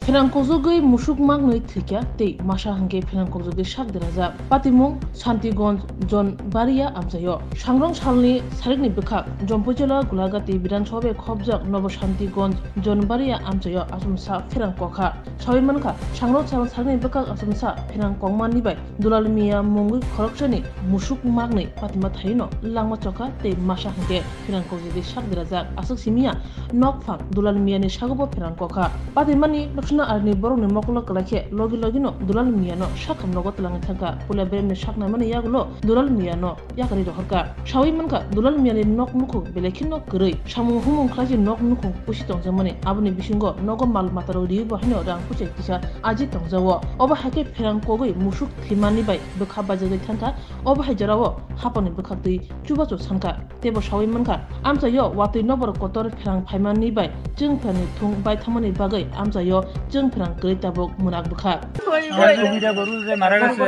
Phenangkojogoi musuk magnoi thikya tei masa hangke phenangkojogoi sakderajak patimung Shantigonj Jonbaria amchayo sangrong salni sarikni bwkhak Jompojela Golagati Bidanshobe khobjak Nobo Shantigonj Jonbaria amchayo asumsa phenangkokha sawimankha sangrong sal sarikni bwkhak asumsa phenangkongmani bai Dulal Mia mungui khoroksani musuk magnoi patima thaino langma chokha tei masa hangke phenangkojogoi sakderajak asuk simia nokphang Dulal Mia ni sagobo phenangkokha patimani na arni borokni mokolo kalakhe logi no Dulal Mia no sakham nogo tlangi thangka pula beremni sakna mani yagulo Dulal Mia no yakari rohorka sawi manka Dulal Mia ni nok mukhu belekhin no gurui samung humung khlaji nok mukhu pusi tongjamani aboni bisingo nogo mal mataro ribo hino rang puche kisa aji tongjawo oba hake phenangkogoi musuk thimani bai bwkha bajagoi thangka oba hajarao haponi bwkhakti chubachu sanka tebo sawi manka amchayo watui nobor kotor pherang phaimani bai jungphani thung bai thamani bagai amchayo जों फ्रांग गई ताबक मुनाक बखा সুবিধা গরু যে মারা গেছে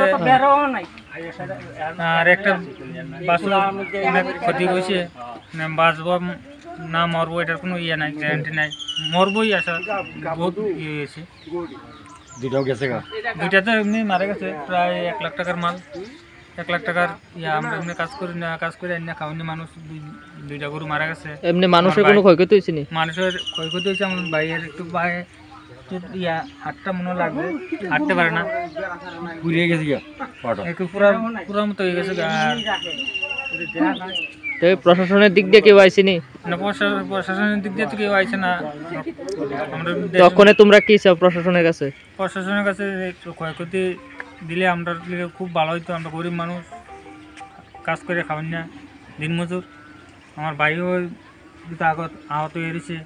আর একটা বাসু অনেক ক্ষতি হয়েছে বাঁচব না মরবো এটার কোনো ইয়ে নাই গ্যারান্টি নাই মরবই আসা বহুত ইয়ে হয়েছে দুটাও গেছে দুইটা তো এমনি মারা গেছে প্রায় 1 লাখ টাকার মাল 1 লাখ টাকার ইয়া আমরা এমনি কাজ করে এনে খাওয়ানি মানুষ দুইটা গরু মারা গেছে এমনি মানুষের কোনো ক্ষয়ক্ষতি হয়েছে নি মানুষের ক্ষয়ক্ষতি হয়েছে আমার ভাইয়ের একটু পায়ে ইয়া হাতটা মনে লাগবে হাঁটতে পারে না পুড়িয়ে গেছে একটু পুরা মতো হয়ে গেছে তো প্রশাসনের দিক দিয়ে কেউ আইসেনি না প্রশাসনের দিক দিয়ে তো কেউ আইছে না আমরা তখন তোমরা কি চাও প্রশাসনের কাছে একটু ক্ষয়ক্ষতি দিলে আমরা খুব ভালো হইতো আমরা গরিব মানুষ কাজ করে খাবেন না দিনমজুর আমার ভাইও আহত হয়ে গেছে